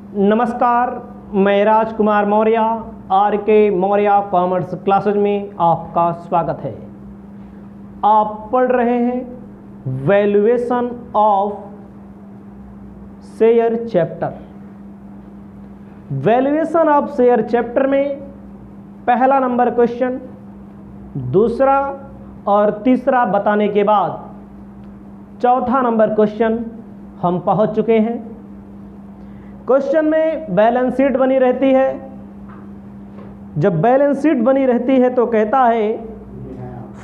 नमस्कार, मैं Rajkumar Maurya R K. Maurya commerce classes में आपका स्वागत है। आप पढ़ रहे हैं valuation of share chapter. Valuation of share chapter में पहला नंबर क्वेश्चन, दूसरा और तीसरा बताने के बाद चौथा नंबर क्वेश्चन हम पहुंच चुके हैं। क्वेश्चन में बैलेंस शीट बनी रहती है। जब बैलेंस शीट बनी रहती है तो कहता है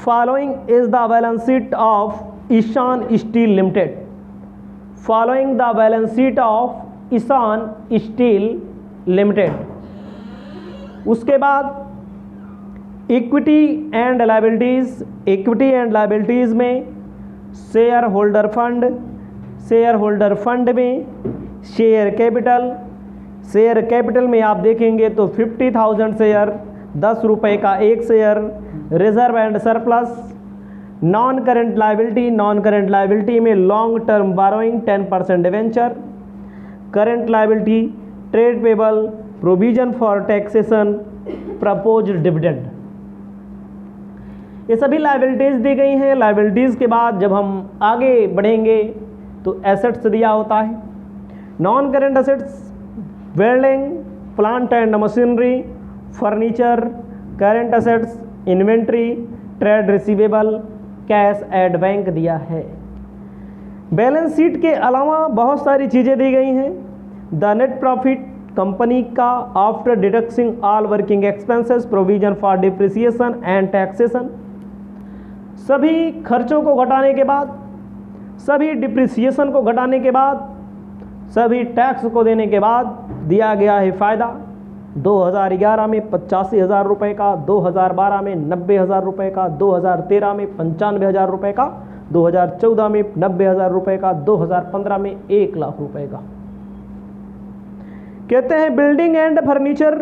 following is the balance sheet of Ishan steel limited. Following the balance sheet of Ishan steel limited. उसके बाद equity and liabilities. Equity and liabilities में share holder fund, share holder fund में शेयर कैपिटल। शेयर कैपिटल में आप देखेंगे तो 50,000 share, 10 रुपये का एक share. Reserve and surplus. Non current liability. Non current liability में long term borrowing, 10% debenture. Current liability trade payable, provision for taxation, proposed dividend. ये सभी लायबिलिटीज दी गई हैं। लायबिलिटीज के बाद जब हम आगे बढ़ेंगे तो एसेट्स दिया होता है। Non current assets building, plant and machinery, furniture. Current assets inventory, trade receivable, cash at bank दिया है। बैलेंस शीट के अलावा बहुत सारी चीज़ें दी गई हैं। द नेट प्रॉफिट कंपनी का after deducting all working expenses, provision for depreciation and taxation. सभी खर्चों को घटाने के बाद, सभी डिप्रिसिएशन को घटाने के बाद, सभी टैक्स को देने के बाद दिया गया है फ़ायदा। 2011 में 85,000 रुपये का, 2012 में 90,000 रुपये का, 2013 में 95,000 रुपये का, 2014 में 90,000 रुपये का, 2015 में 1 लाख रुपये का। कहते हैं बिल्डिंग एंड फर्नीचर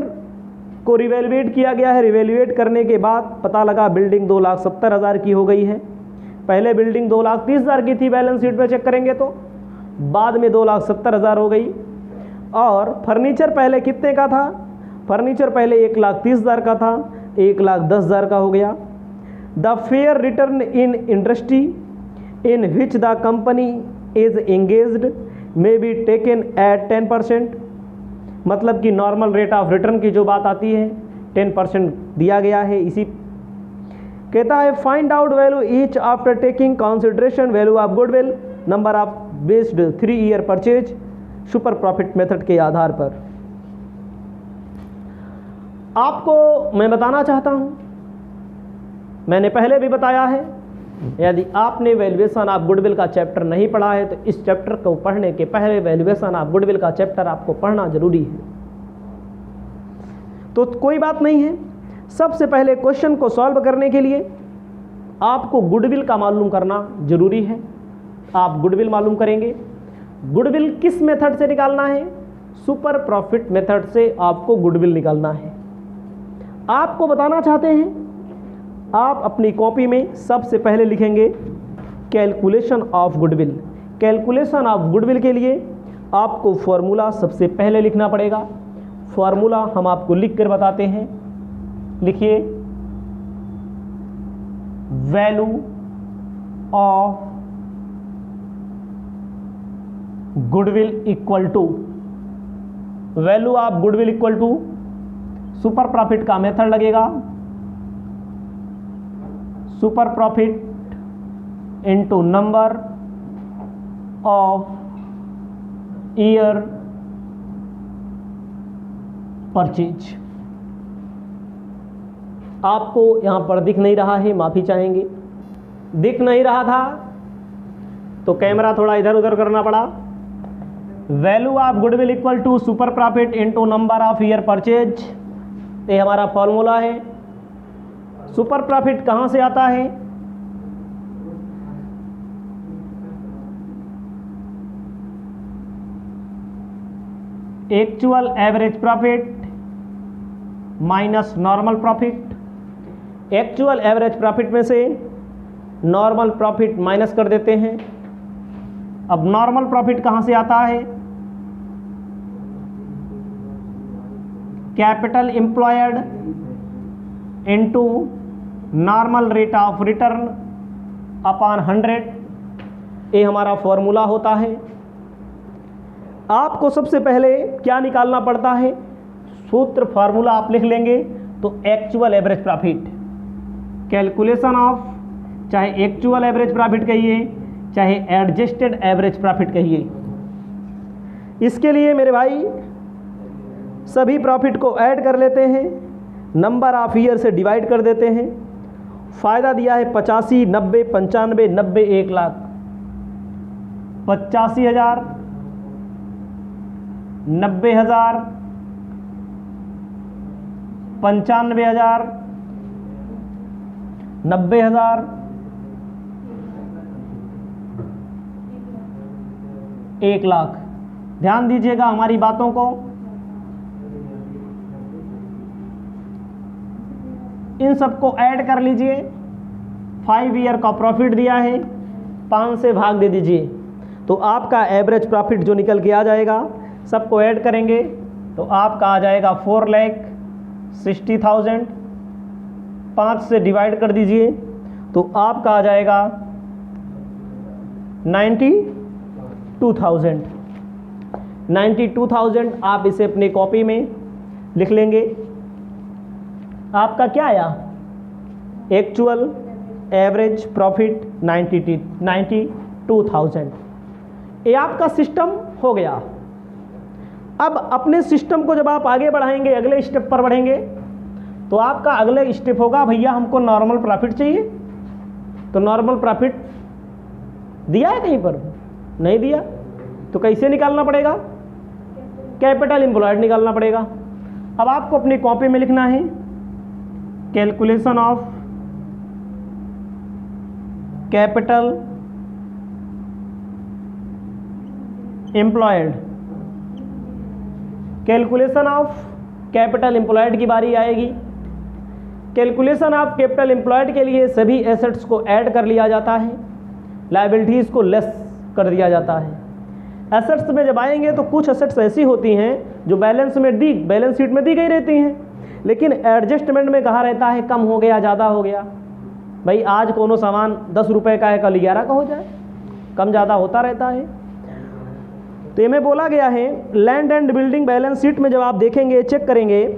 को रिवैल्यूएट किया गया है। रिवैल्यूएट करने के बाद पता लगा बिल्डिंग 2,70,000 की हो गई है। पहले बिल्डिंग 2,30,000 की थी, बैलेंस शीट में चेक करेंगे तो बाद में 2,70,000 हो गई। और फर्नीचर पहले कितने का था? फर्नीचर पहले 1,30,000 का था, 1,10,000 का हो गया। The fair return in industry in which the company is engaged may be taken at 10%। मतलब कि नॉर्मल रेट ऑफ रिटर्न की जो बात आती है 10% दिया गया है। इसी कहता है find out value each after taking consideration value of goodwill, number of based 3 year purchase, super profit method के आधार पर। आपको मैं बताना चाहता हूं, मैंने पहले भी बताया है, यदि आपने वैल्यूएशन ऑफ गुडविल का चैप्टर नहीं पढ़ा है तो इस चैप्टर को पढ़ने के पहले वैल्यूएशन ऑफ गुडविल का चैप्टर आपको पढ़ना जरूरी है। तो कोई बात नहीं है, सबसे पहले क्वेश्चन को सॉल्व करने के लिए आपको गुडविल का मालूम करना जरूरी है। आप गुडविल मालूम करेंगे। गुडविल किस मेथड से निकालना है? सुपर प्रॉफिट मेथड से आपको गुडविल निकालना है। आपको बताना चाहते हैं, आप अपनी कॉपी में सबसे पहले लिखेंगे calculation of goodwill. Calculation of goodwill के लिए आपको फॉर्मूला सबसे पहले लिखना पड़ेगा। फॉर्मूला हम आपको लिख कर बताते हैं। लिखिए value of goodwill equal to, value of goodwill equal to super profit का मेथड लगेगा, super profit into number of year purchase. आपको यहां पर दिख नहीं रहा है, माफी चाहेंगे। दिख नहीं रहा था तो कैमरा थोड़ा इधर उधर करना पड़ा। Value of goodwill equal to super profit into number of year purchase, ये हमारा फॉर्मूला है। सुपर प्रॉफिट कहां से आता है? Actual average profit minus normal profit. Actual average profit में से नॉर्मल प्रॉफिट माइनस कर देते हैं। अब नॉर्मल प्रॉफिट कहाँ से आता है? Capital employed into normal rate of return upon 100, ये हमारा फॉर्मूला होता है। आपको सबसे पहले क्या निकालना पड़ता है, सूत्र फार्मूला आप लिख लेंगे तो actual average profit, calculation of, चाहे एक्चुअल एवरेज प्रॉफिट कहिए चाहे एडजस्टेड एवरेज प्रॉफिट कहिए। इसके लिए मेरे भाई सभी प्रॉफिट को ऐड कर लेते हैं, नंबर ऑफ ईयर से डिवाइड कर देते हैं। फ़ायदा दिया है 85, 90, 95, 90, 1 लाख। 85,000, 90,000, 95,000, 90,000, 1 लाख। ध्यान दीजिएगा हमारी बातों को, इन सबको ऐड कर लीजिए। 5 ईयर का प्रॉफिट दिया है, 5 से भाग दे दीजिए तो आपका एवरेज प्रॉफिट जो निकल के आ जाएगा, सबको ऐड करेंगे तो आपका आ जाएगा 4,60,000। 5 से डिवाइड कर दीजिए तो आपका आ जाएगा 92,000। 92,000 आप इसे अपनी कॉपी में लिख लेंगे। आपका क्या आया, एक्चुअल एवरेज प्रॉफिट 92,000। ये आपका सिस्टम हो गया। अब अपने सिस्टम को जब आप आगे बढ़ाएंगे, अगले स्टेप पर बढ़ेंगे, तो आपका अगले स्टेप होगा, भैया हमको नॉर्मल प्रॉफिट चाहिए। तो नॉर्मल प्रॉफिट दिया है कहीं पर, नहीं दिया, तो कैसे निकालना पड़ेगा, कैपिटल एम्प्लॉयड निकालना पड़ेगा। अब आपको अपनी कॉपी में लिखना है calculation of capital employed. Calculation of capital employed की बारी आएगी। कैलकुलेशन ऑफ कैपिटल एम्प्लॉयड के लिए सभी एसेट्स को ऐड कर लिया जाता है, लायबिलिटीज़ को लेस कर दिया जाता है। एसेट्स में जब आएंगे तो कुछ एसेट्स ऐसी होती हैं जो बैलेंस शीट में दी गई रहती हैं, लेकिन एडजस्टमेंट में कहा रहता है कम हो गया, ज़्यादा हो गया। भाई आज कोनो सामान 10 रुपये का है, कल 11 का हो जाए, कम ज़्यादा होता रहता है। तो में बोला गया है land and building balance sheet में जब आप देखेंगे, चेक करेंगे,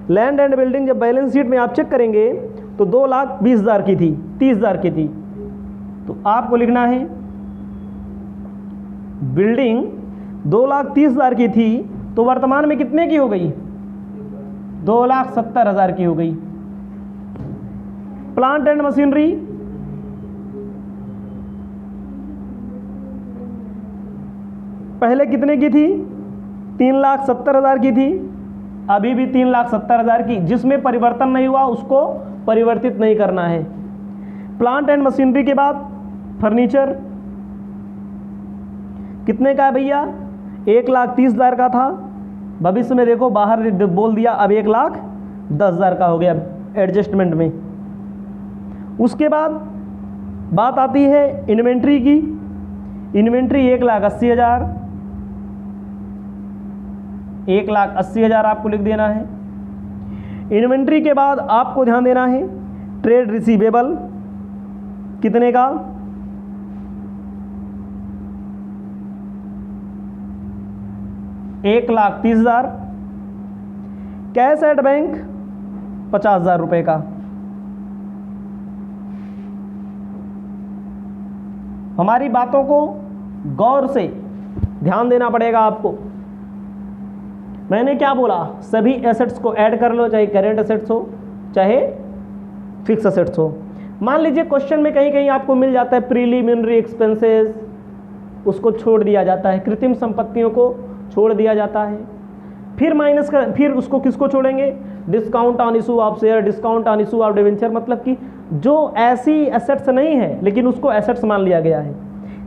लैंड एंड बिल्डिंग जब बैलेंस शीट में आप चेक करेंगे तो 2,20,000 की थी, 30,000 की थी। तो आपको लिखना है बिल्डिंग 2,30,000 की थी तो वर्तमान में कितने की हो गई, 2,70,000 की हो गई। प्लांट एंड मशीनरी पहले कितने की थी, 3,70,000 की थी, अभी भी 3,70,000 की। जिसमें परिवर्तन नहीं हुआ उसको परिवर्तित नहीं करना है। प्लांट एंड मशीनरी के बाद फर्नीचर कितने का है भैया, 1,30,000 का था, भविष्य में देखो बाहर बोल दिया अब 1,10,000 का हो गया एडजस्टमेंट में। उसके बाद बात आती है इन्वेंट्री की। इन्वेंट्री 1,80,000, 1,80,000 आपको लिख देना है। इन्वेंट्री के बाद आपको ध्यान देना है ट्रेड रिसीवेबल कितने का, 1,30,000। कैश एट बैंक 50,000 रुपये का। हमारी बातों को गौर से ध्यान देना पड़ेगा आपको। मैंने क्या बोला, सभी एसेट्स को ऐड कर लो, चाहे करेंट एसेट्स हो चाहे फिक्स एसेट्स हो। मान लीजिए क्वेश्चन में कहीं कहीं आपको मिल जाता है प्रीलिमिनरी एक्सपेंसेस, उसको छोड़ दिया जाता है, कृत्रिम संपत्तियों को छोड़ दिया जाता है। फिर माइनस कर, फिर उसको किसको छोड़ेंगे, discount on issue of share, discount on issue of debenture, मतलब कि जो ऐसी एसेट्स नहीं है लेकिन उसको एसेट्स मान लिया गया है।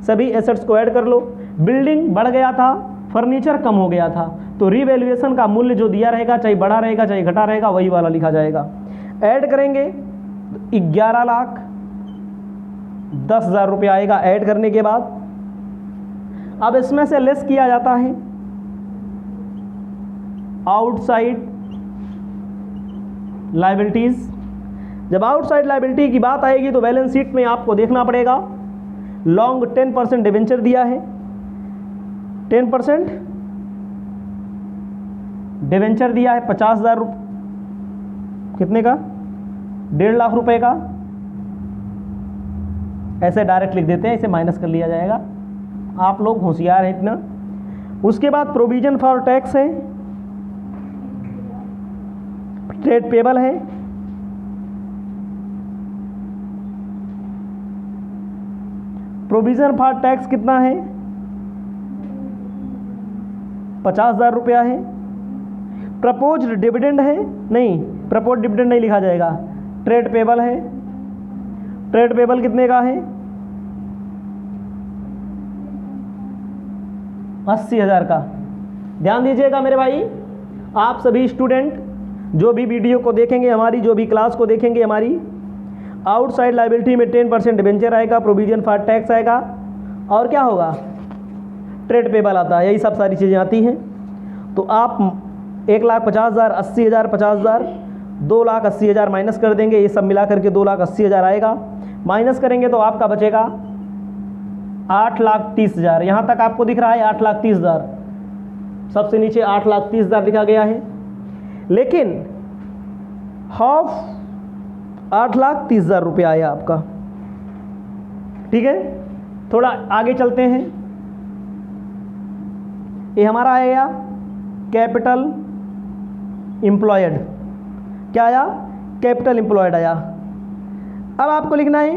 सभी एसेट्स को ऐड कर लो। बिल्डिंग बढ़ गया था, फर्नीचर कम हो गया था, तो रीवैल्यूएशन का मूल्य जो दिया रहेगा, चाहे बड़ा रहेगा चाहे घटा रहेगा, वही वाला लिखा जाएगा। ऐड करेंगे 11,10,000 रुपये आएगा ऐड करने के बाद। अब इसमें से लेस किया जाता है आउटसाइड लायबिलिटीज़। जब आउटसाइड लायबिलिटी की बात आएगी तो बैलेंस शीट में आपको देखना पड़ेगा लॉन्ग 10% डिवेंचर दिया है, 10% डिवेंचर दिया है 50,000 कितने का, 1.5 लाख रुपए का। ऐसे डायरेक्ट लिख देते हैं, इसे माइनस कर लिया जाएगा, आप लोग होशियार हैं इतना। उसके बाद प्रोविजन फॉर टैक्स है, ट्रेड पेबल है, प्रोविजन फॉर टैक्स कितना है, 50,000 रुपया है। प्रपोज डिविडेंड है, नहीं प्रपोज डिविडेंड नहीं लिखा जाएगा। ट्रेड पेबल है, ट्रेड पेबल कितने का है, 80,000 का। ध्यान दीजिएगा मेरे भाई, आप सभी स्टूडेंट जो भी वीडियो को देखेंगे, हमारी जो भी क्लास को देखेंगे, हमारी आउटसाइड लायबिलिटी में 10% डिवेंचर आएगा, प्रोविजन फॉर टैक्स आएगा, और क्या होगा, ट्रेड पेबल आता है, यही सब सारी चीज़ें आती हैं। तो आप 1,50,000, 80,000, 50,000, 2,80,000 माइनस कर देंगे, ये सब मिला करके 2,80,000 आएगा। माइनस करेंगे तो आपका बचेगा 8,30,000। यहाँ तक आपको दिख रहा है 8,30,000, सबसे नीचे 8,30,000 लिखा गया है। लेकिन हाफ 8,30,000 रुपया आया आपका। ठीक है, थोड़ा आगे चलते हैं। ये हमारा आएगा कैपिटल एम्प्लॉयड। क्या आया, कैपिटल एम्प्लॉयड आया। अब आपको लिखना है,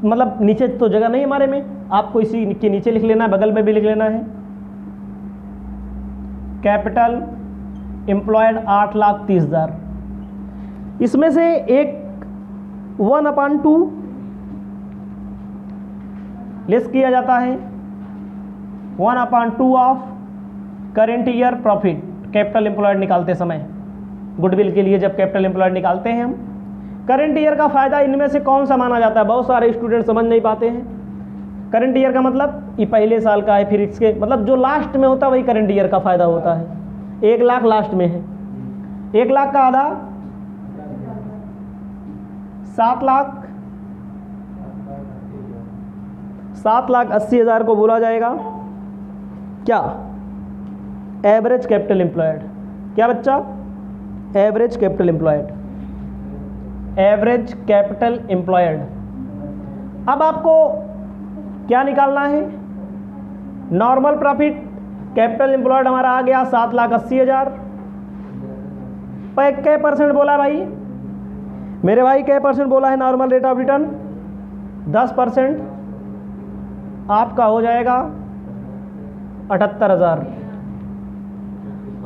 मतलब नीचे तो जगह नहीं हमारे में, आपको इसी के नीचे लिख लेना है, बगल में भी लिख लेना है। Capital employed 8,30,000। इसमें से एक 1/2 लेस किया जाता है, 1/2 of current year profit. Capital employed निकालते समय, गुडविल के लिए जब कैपिटल एम्प्लॉयड निकालते हैं हम, करेंट ईयर का फ़ायदा इनमें से कौन सा माना जाता है, बहुत सारे स्टूडेंट समझ नहीं पाते हैं। करेंट ईयर का मतलब ये पहले साल का है, फिर इसके मतलब जो लास्ट में होता है वही करेंट ईयर का फ़ायदा होता है। 1 लाख लास्ट में है, 1 लाख का आधा 7,80,000 को बोला जाएगा क्या, एवरेज कैपिटल एम्प्लॉयड। क्या बच्चा, average capital employed, average capital employed. अब आपको क्या निकालना है, नॉर्मल प्रॉफिट। कैपिटल एम्प्लॉयड हमारा आ गया 7,80,000 पर क्या परसेंट बोला भाई, मेरे भाई क्या परसेंट बोला है नॉर्मल रेट ऑफ रिटर्न, 10%। आपका हो जाएगा 78,000।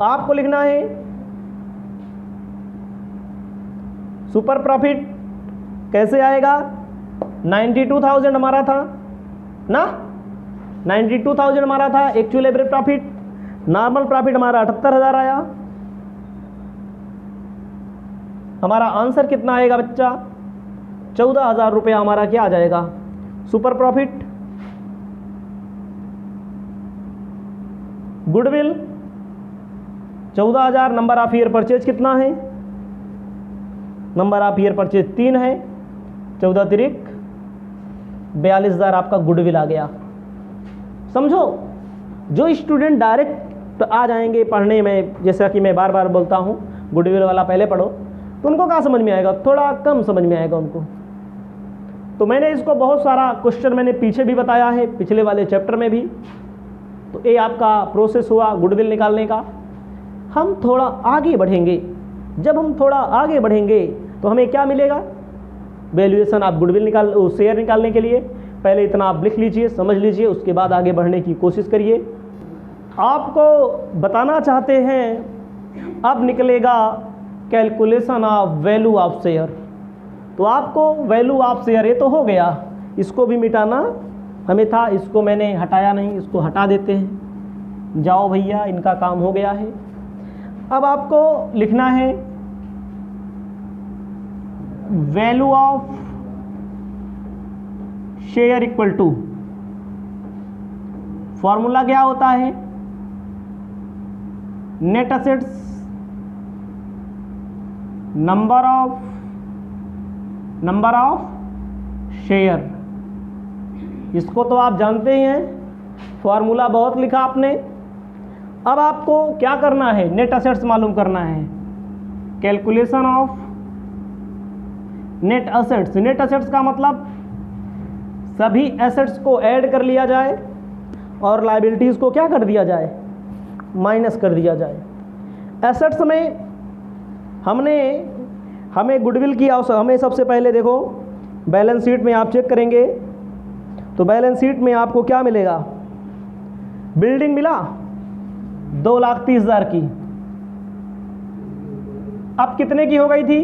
आपको लिखना है सुपर प्रॉफिट कैसे आएगा, 92,000 हमारा था ना, 92,000 हमारा था actual average profit. Normal profit हमारा 78,000 आया। हमारा आंसर कितना आएगा बच्चा, 14,000 रुपया हमारा क्या आ जाएगा, super profit. Goodwill 14,000। Number of year purchase कितना है, नंबर ऑफ ईयर परचेज 3 है, 14 तिरिक 42,000 आपका गुडविल आ गया। समझो, जो स्टूडेंट डायरेक्ट आ जाएंगे पढ़ने में, जैसा कि मैं बार बार बोलता हूँ गुडविल वाला पहले पढ़ो, तो उनको क्या समझ में आएगा, थोड़ा कम समझ में आएगा उनको। तो मैंने इसको बहुत सारा क्वेश्चन मैंने पीछे भी बताया है, पिछले वाले चैप्टर में भी। तो ये आपका प्रोसेस हुआ गुडविल निकालने का। हम थोड़ा आगे बढ़ेंगे, जब हम थोड़ा आगे बढ़ेंगे तो हमें क्या मिलेगा, वैल्यूएशन ऑफ गुडविल शेयर निकालने के लिए पहले इतना आप लिख लीजिए, समझ लीजिए, उसके बाद आगे बढ़ने की कोशिश करिए। आपको बताना चाहते हैं अब निकलेगा calculation of value of share. तो आपको वैल्यू ऑफ शेयर ये तो हो गया, इसको भी मिटाना हमें था, इसको मैंने हटाया नहीं, इसको हटा देते हैं। जाओ भैया, इनका काम हो गया है। अब आपको लिखना है value of share equal to, formula क्या होता है, net assets number of share, इसको तो आप जानते ही हैं, फॉर्मूला बहुत लिखा आपने। अब आपको क्या करना है, नेट असेट्स मालूम करना है। Calculation of net assets. Net assets का मतलब सभी एसेट्स को ऐड कर लिया जाए और लायबिलिटीज़ को क्या कर दिया जाए, माइनस कर दिया जाए। एसेट्स में हमें गुडविल की आवश्यकता, हमें सबसे पहले देखो बैलेंस शीट में आप चेक करेंगे तो बैलेंस शीट में आपको क्या मिलेगा, बिल्डिंग मिला 2,30,000 की। अब कितने की हो गई थी,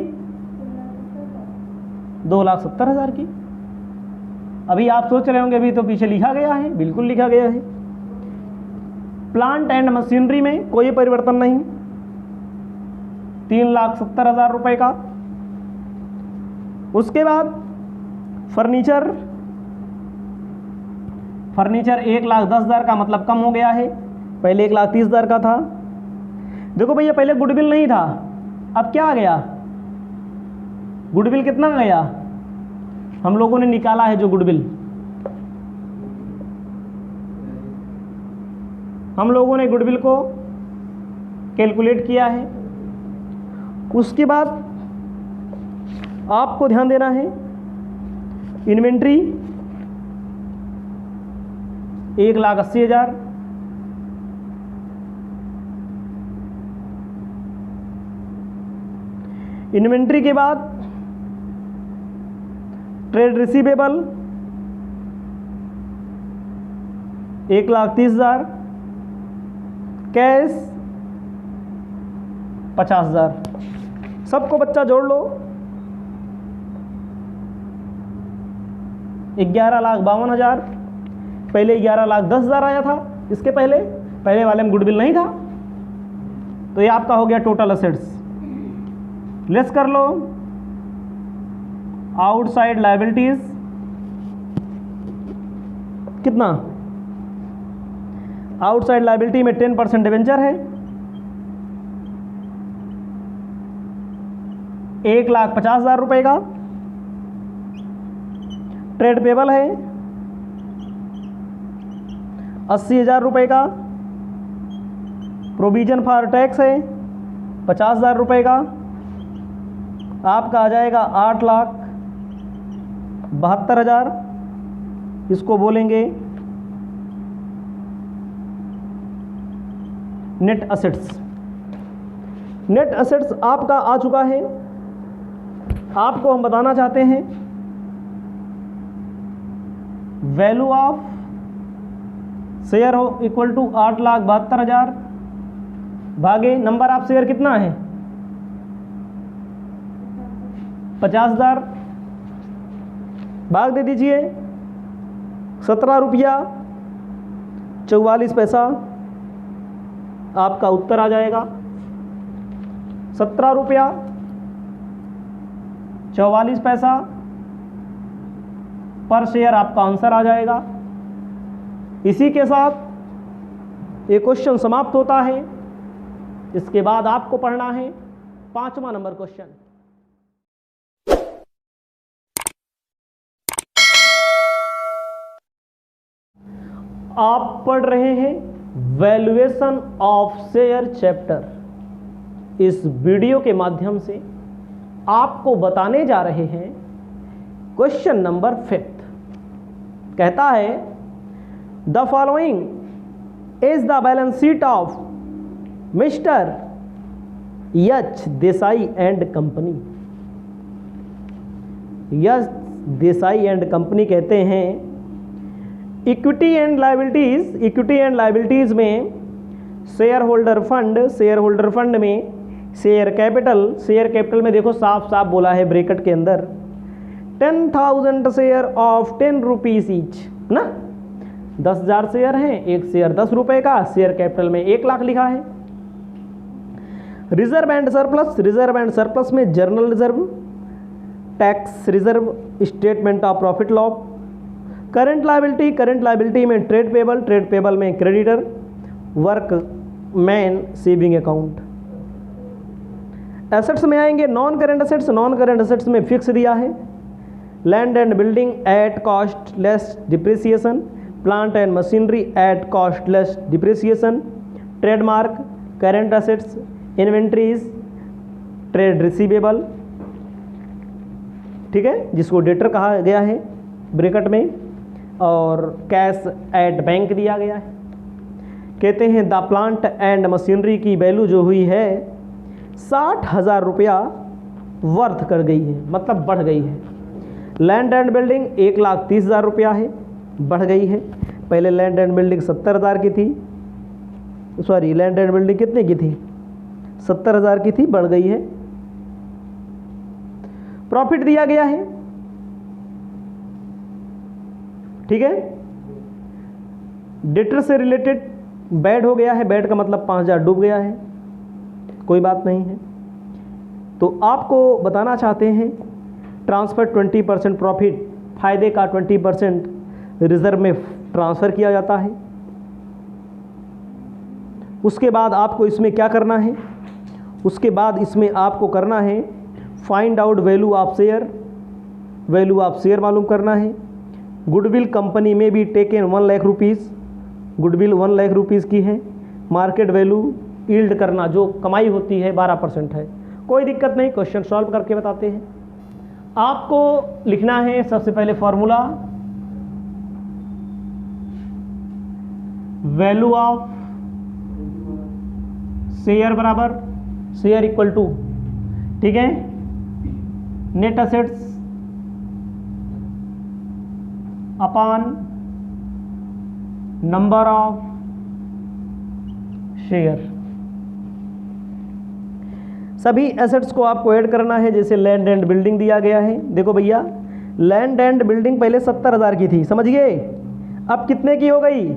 2,70,000 की। अभी आप सोच रहे होंगे अभी तो पीछे लिखा गया है, बिल्कुल लिखा गया है। प्लांट एंड मशीनरी में कोई परिवर्तन नहीं, 3,70,000 रुपए का। उसके बाद फर्नीचर 1,10,000 का, मतलब कम हो गया है, पहले 1,30,000 का था। देखो भैया पहले गुडविल नहीं था, अब क्या आ गया, गुडविल कितना गया, हम लोगों ने निकाला है जो गुडविल, हम लोगों ने गुडविल को कैलकुलेट किया है। उसके बाद आपको ध्यान देना है, इन्वेंट्री 1,80,000, इन्वेंट्री के बाद ट्रेड रिसीवेबल 1,30,000, कैश 50,000। सबको बच्चा जोड़ लो, 11,52,000। पहले 11,10,000 आया था, इसके पहले वाले में गुडविल नहीं था। तो ये आपका हो गया टोटल असेट्स। लेस कर लो आउटसाइड लायबिलिटीज, कितना, आउटसाइड लायबिलिटी में 10% डिवेंचर है, 1,50,000 रुपए का। ट्रेड पेबल है 80,000 रुपए का। प्रोविजन फॉर टैक्स है 50,000 रुपए का। आपका आ जाएगा 8,72,000, इसको बोलेंगे नेट असेट्स। नेट असेट्स आपका आ चुका है। आपको हम बताना चाहते हैं वैल्यू ऑफ शेयर हो इक्वल टू 8,72,000 भागे नंबर ऑफ शेयर कितना है 50,000, भाग दे दीजिए 17 रुपया 44 पैसा। आपका उत्तर आ जाएगा 17 रुपया 44 पैसा पर शेयर, आपका आंसर आ जाएगा। इसी के साथ ये क्वेश्चन समाप्त होता है। इसके बाद आपको पढ़ना है 5वां नंबर क्वेश्चन। आप पढ़ रहे हैं वैल्यूएशन ऑफ शेयर चैप्टर। इस वीडियो के माध्यम से आपको बताने जा रहे हैं क्वेश्चन नंबर 5। कहता है the following is the balance sheet of mister H Desai and company. H Desai and company कहते हैं equity and liabilities. Equity and liabilities में शेयर होल्डर फंड में शेयर कैपिटल में देखो साफ साफ बोला है ब्रैकेट के अंदर 10,000 शेयर ऑफ 10 रुपीज ईच ना, 10,000 शेयर हैं, एक शेयर 10 रुपए का, शेयर कैपिटल में 1 लाख लिखा है। रिजर्व एंड सरप्लस में journal reserve, tax reserve, statement of profit loss. Current liability में ट्रेड पेबल में creditor, work man saving account. Assets में आएंगे non current assets. Non current assets में फिक्स दिया है land and building at cost less depreciation, plant and machinery at cost less depreciation, trademark, current assets, inventories, trade receivable, ठीक है, जिसको debtor कहा गया है ब्रैकेट में, और कैश एट बैंक दिया गया है। कहते हैं द प्लांट एंड मशीनरी की वैल्यू जो हुई है 60,000 रुपया वर्थ कर गई है, मतलब बढ़ गई है। लैंड एंड बिल्डिंग 1,30,000 रुपया है, बढ़ गई है। पहले लैंड एंड बिल्डिंग 70,000 की थी, सॉरी लैंड एंड बिल्डिंग कितने की थी, 70,000 की थी, बढ़ गई है। प्रॉफिट दिया गया है, ठीक है। डेटर से रिलेटेड बैड हो गया है, बैड का मतलब 5,000 डूब गया है, कोई बात नहीं है। तो आपको बताना चाहते हैं ट्रांसफ़र 20% प्रॉफिट, फायदे का 20% रिजर्व में ट्रांसफ़र किया जाता है। उसके बाद आपको इसमें क्या करना है, उसके बाद इसमें आपको करना है find out value of share, value of share मालूम करना है। गुडविल कंपनी में भी taken 1 lakh rupees, goodwill 1 lakh rupees की है। मार्केट वैल्यू यील्ड करना, जो कमाई होती है 12% है। कोई दिक्कत नहीं, क्वेश्चन सॉल्व करके बताते हैं। आपको लिखना है सबसे पहले फॉर्मूला वैल्यू ऑफ शेयर बराबर शेयर इक्वल टू, ठीक है, net assets upon number of share. सभी एसेट्स को आपको ऐड करना है, जैसे लैंड एंड बिल्डिंग दिया गया है। देखो भैया, लैंड एंड बिल्डिंग पहले 70,000 की थी, समझ गए, अब कितने की हो गई,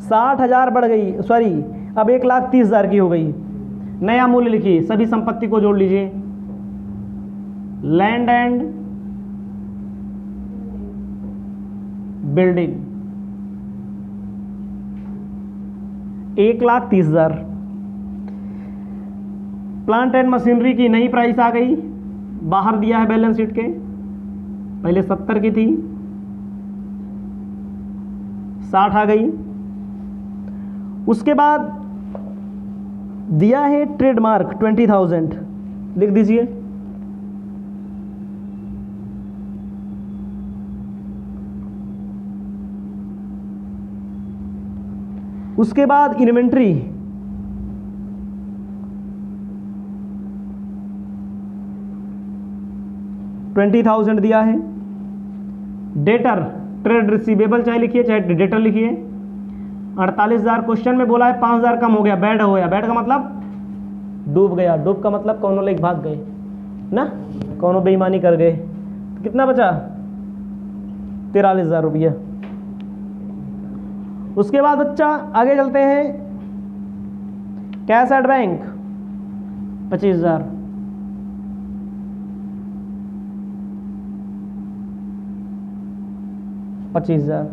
60,000 बढ़ गई, सॉरी अब 1,30,000 की हो गई। नया मूल्य लिखिए, सभी संपत्ति को जोड़ लीजिए। Land and building 1,30,000। Plant and machinery की नई प्राइस आ गई, बाहर दिया है बैलेंस शीट के, पहले 70 की थी, 60 आ गई। उसके बाद दिया है ट्रेडमार्क 20,000, लिख दीजिए। उसके बाद इन्वेंट्री 20,000 दिया है। डेटर ट्रेड रिसीवेबल चाहे लिखिए चाहे डेटर लिखिए 48,000। क्वेश्चन में बोला है 5,000 कम हो गया, बैड हो गया। बैड का मतलब डूब गया, डूब का मतलब कौनों लेके भाग गए ना, कौनों बेईमानी कर गए। तो कितना बचा 43,000 रुपया। उसके बाद बच्चा आगे चलते हैं, कैश एट बैंक 25,000। $25,000,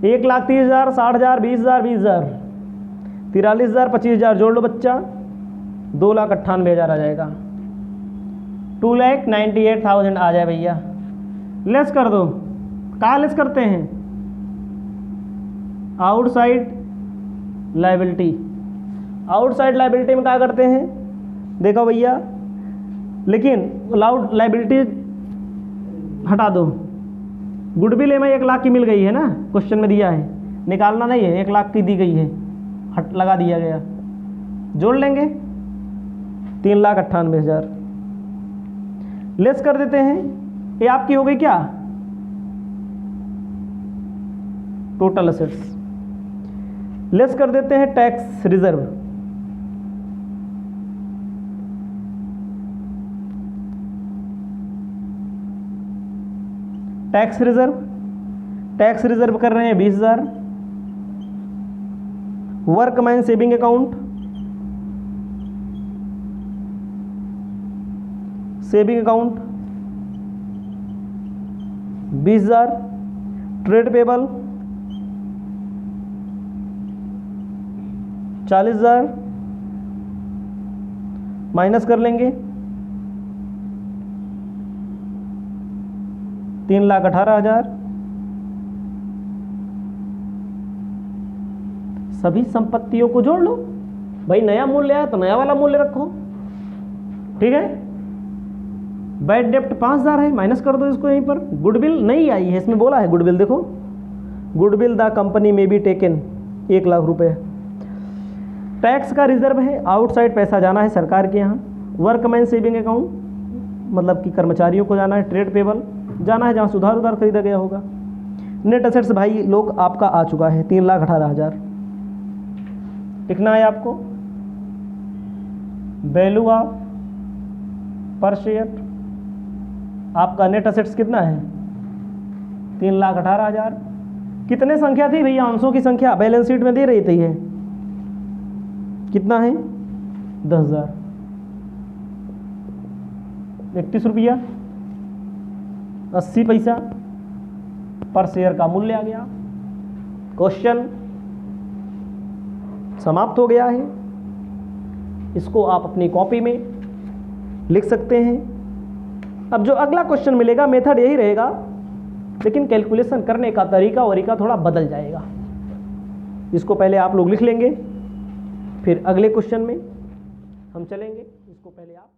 1,30,000, 60,000, 20,000, 20,000, 43,000, 25,000 जोड़ लो बच्चा, 2,98,000 आ जाएगा। 2,98,000 आ जाए भैया। लेस कर दो, कहाँ लेस करते हैं, आउटसाइड लायबिलिटी। आउटसाइड लायबिलिटी में क्या करते हैं, देखो भैया, लेकिन लाउड लायबिलिटी हटा दो। गुडविल में 1 लाख की मिल गई है ना, क्वेश्चन में दिया है, निकालना नहीं है, 1 लाख की दी गई है, हट लगा दिया गया, जोड़ लेंगे 3,98,000। लेस कर देते हैं, ये आपकी हो गई क्या टोटल असेट्स। लेस कर देते हैं tax reserve, tax reserve, tax reserve कर रहे हैं 20,000। Workman saving account, saving account 20,000। Trade payable 40,000। Minus कर लेंगे 3,18,000। सभी संपत्तियों को जोड़ लो भाई, नया मूल्य आया तो नया वाला मूल्य रखो, ठीक है। बैड डेप्ट 5,000 है, माइनस कर दो इसको यहीं पर। गुडविल नहीं आई है, इसमें बोला है गुडविल, देखो गुडविल द कंपनी में बी टेकन 1 लाख रुपए। टैक्स का रिजर्व है, आउटसाइड पैसा जाना है सरकार के यहाँ। वर्कमैन सेविंग अकाउंट मतलब कि कर्मचारियों को जाना है। ट्रेड पेबल जाना है जहाँ सुधार उधार खरीदा गया होगा। नेट असेट्स भाई लोग आपका आ चुका है 3,18,000, लिखना है आपको। वैल्यू ऑफ पर शेयर, आपका नेट असेट्स कितना है 3,18,000। कितने संख्या थी भैया, अंशों की संख्या बैलेंस शीट में दे रही थी, है कितना है 10,000। 31 रुपया 80 पैसा पर शेयर का मूल्य आ गया। क्वेश्चन समाप्त हो गया है। इसको आप अपनी कॉपी में लिख सकते हैं। अब जो अगला क्वेश्चन मिलेगा मेथड यही रहेगा, लेकिन कैलकुलेशन करने का तरीका थोड़ा बदल जाएगा। इसको पहले आप लोग लिख लेंगे, फिर अगले क्वेश्चन में हम चलेंगे। इसको पहले आप